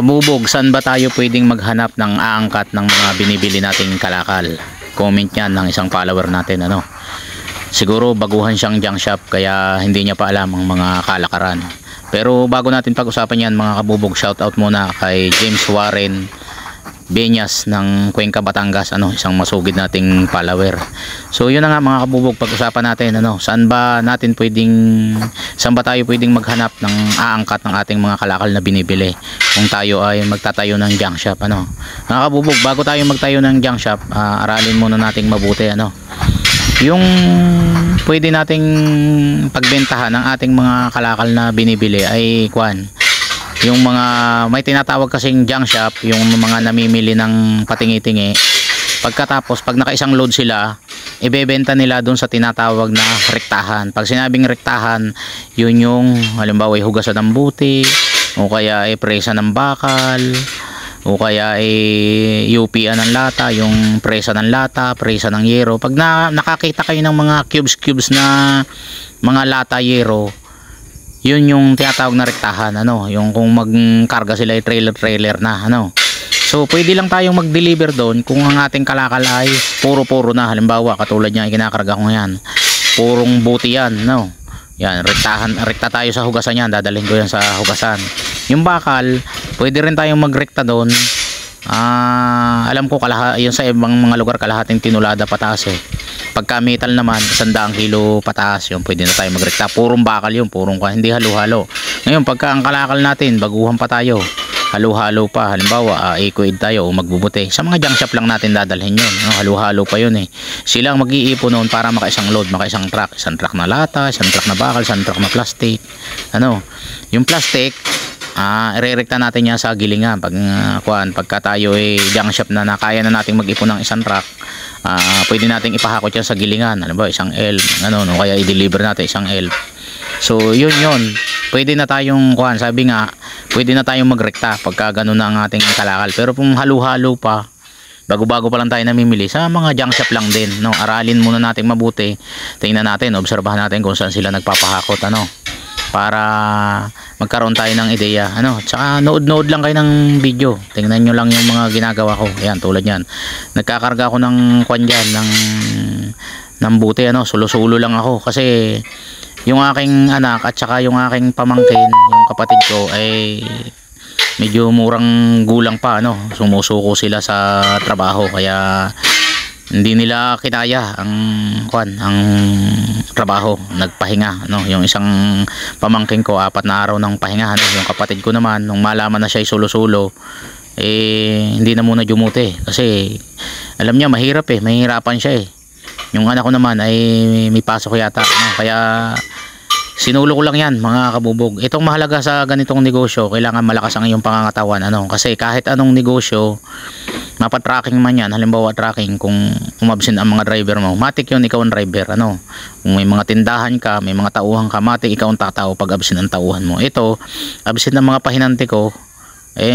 Kabubog, saan ba tayo pwedeng maghanap ng aangkat ng mga binibili nating kalakal? Comment yan ng isang follower natin, ano. Siguro baguhan siyang junk shop kaya hindi niya pa alam ang mga kalakaran. Pero bago natin pag-usapan yan mga kabubog, shoutout muna kay James Warren Beñas ng Cuenca, Batangas, ano, isang masugid nating follower. So yun na nga mga kabubog, pag-usapan natin, ano, saan ba tayo pwedeng maghanap ng aangkat ng ating mga kalakal na binibili kung tayo ay magtatayo ng junk shop, ano. Mga kabubog, bago tayo magtayo ng junk shop, aralin muna nating mabuti, ano, yung pwede nating pagbentahan ng ating mga kalakal na binibili ay yung mga may tinatawag kasing junk shop, yung mga namimili ng patingi-tingi. Pagkatapos pag naka-isang load sila, ibebenta nila doon sa tinatawag na rektahan. Pag sinabing rektahan, yun yung halimbawa ay hugasan ng buti, o kaya ay presa ng bakal, o kaya ay UP-an ng lata, yung presa ng lata, presa ng yero. Pag nakakita kayo ng mga cubes na mga lata yero, yun yung tinatawag na rektahan, ano, yung kung magkarga sila ay trailer na, ano. So pwede lang tayong mag-deliver doon kung ang ating kalakal ay puro na. Halimbawa katulad niya ay kinakarga ko yan, purong buti yan, no. Yan, rekta tayo sa hugasan yan, dadalhin ko yan sa hugasan. Yung bakal, pwede rin tayong magrekta doon. Alam ko yun sa ibang mga lugar kalahating tinulada pataas eh. Pagka metal naman 100 kilo pataas, yun pwede na tayo magrekta. Purong bakal yun, hindi halo-halo. Ngayon pagka ang kalakal natin baguhan pa tayo, halo-halo pa, halimbawa eco-aid tayo o magbubuti, sa mga junk shop lang natin dadalhin yun, no? Halo-halo pa yun eh. Silang mag-iipon noon para maka-isang load, maka-isang truck, isang truck na lata, isang truck na bakal, isang truck na plastic, ano. Yung plastic irerekta natin yan sa gilingan pagka tayo ay junk shop na kaya na nating mag-ipon ng isang truck. Pwede nating ipahakot yan sa gilingan, ano ba, isang L, ano, no, kaya i-deliver natin isang L. So yun pwede na tayong sabi nga, pwede na tayong magrekta pagka ganun na ang ating kalakal. Pero kung halo-halo pa, bago-bago pa lang tayo namimili, sa mga junk shop lang din, no. Aralin muna natin mabuti, tingnan natin, obserbahan natin kung saan sila nagpapahakot, ano, para magkaroon tayo ng ideya, ano. Tsaka nood lang kayo ng video, tingnan nyo lang yung mga ginagawa ko. Ayan, tulad yan, nagkakarga ako ng ng buti, ano, sulo-sulo lang ako kasi yung aking anak at saka yung aking pamangkin, yung kapatid ko ay medyo murang gulang pa, ano, sumusuko sila sa trabaho kaya hindi nila kinaya ang trabaho, nagpahinga, no. Yung isang pamangkin ko 4 na araw ng pahinga, ano. Yung kapatid ko naman nung malaman na siya ay sulo-sulo, hindi na muna jumuti kasi alam niya mahirapan siya eh. Yung anak ko naman ay may pasok yata, no? Kaya sinulo ko lang yan mga kabubog. Itong mahalaga sa ganitong negosyo, kailangan malakas ang iyong pangangatawan, ano, kasi kahit anong negosyo, mapatracking man yan, halimbawa tracking, kung umabsent ang mga driver mo, matik yun, ikaw ang driver, ano. Kung may mga tindahan ka, may mga tauhan ka, matik ikaw ang tatao pag absent ang tauhan mo. Ito, absent ang mga pahinante ko,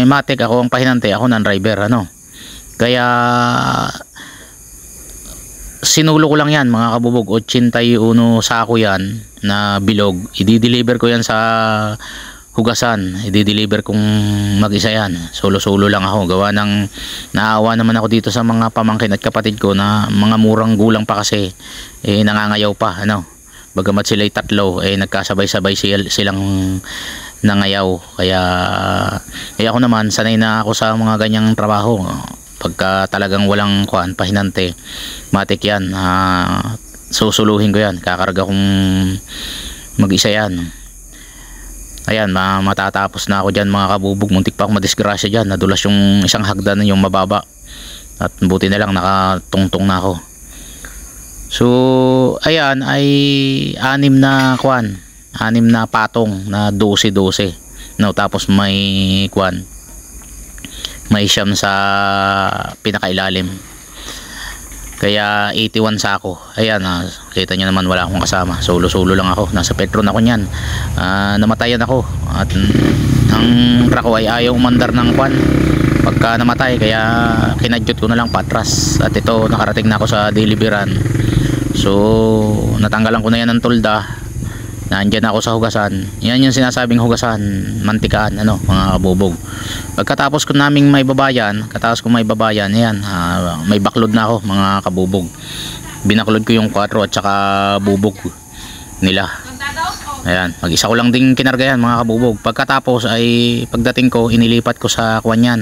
matik ako ang pahinante, ako na ang driver, ano. Kaya sinulo ko lang yan mga kabubog, 81 sako yan na bilog, i-deliver ko yan sa hugasan, i-deliver kong mag-isa yan, solo lang ako, gawa ng naawa naman ako dito sa mga pamangkin at kapatid ko na mga murang gulang pa kasi, nangangayaw pa, ano, bagamat sila'y tatlo, nagkasabay-sabay silang nangayaw, kaya ako naman sanay na ako sa mga ganyang trabaho. Pagka talagang walang pahinante, matik yan, susuluhin ko yan, kakarga kong mag-isa yan. Ayan, matatapos na ako dyan mga kabubog. Muntik pa akong madisgrasya dyan, nadulas yung isang hagdan yung mababa, at buti na lang nakatungtong na ako. So ayan ay 6 na patong na 12, no. Tapos may siyam sa pinakailalim, kaya 81 sako. Ayan, kita nyo naman wala akong kasama, solo lang ako, nasa Petron ako nyan. Namatayan ako at ang truck ko ay ayaw umandar ng pagka namatay, kaya kinadyot ko na lang patras. At ito, nakarating na ako sa deliveran. So natanggalan ko na yan ng tulda, Nandyan ako sa hugasan. Yan yung sinasabing hugasan, mantikaan, ano, mga kabubog. Pagkatapos ko naming may babayan, yan, may baklod na ako, mga kabubog. Binaklod ko yung 4 at saka bubog nila. Ayan, mag-isa ko lang din kinarga yan, mga kabubog. Pagkatapos ay pagdating ko, inilipat ko sa kwan yan.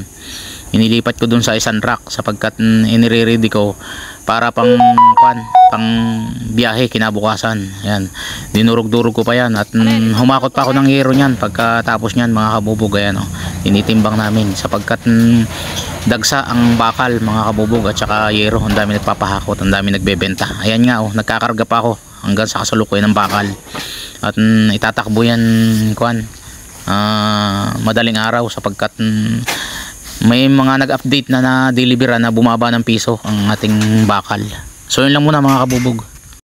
Inilipat ko dun sa isang rack sapagkat inire-ready ko para pang biyahe kinabukasan. Ayan, dinurog-durog ko pa yan at humakot pa ako ng yero niyan pagkatapos niyan, mga kabubog. Ayan, oh, tinitimbang namin sapagkat dagsa ang bakal, mga kabubog, at saka yero. Ang dami nagpapahakot, ang dami nagbebenta. Ayan nga, oh, nagkakarga pa ako hanggang sa kasalukuyan ng bakal at itatakbo yan madaling araw sapagkat may mga nag-update na na-deliveran na bumaba ng piso ang ating bakal. So yun lang muna, mga kabubog.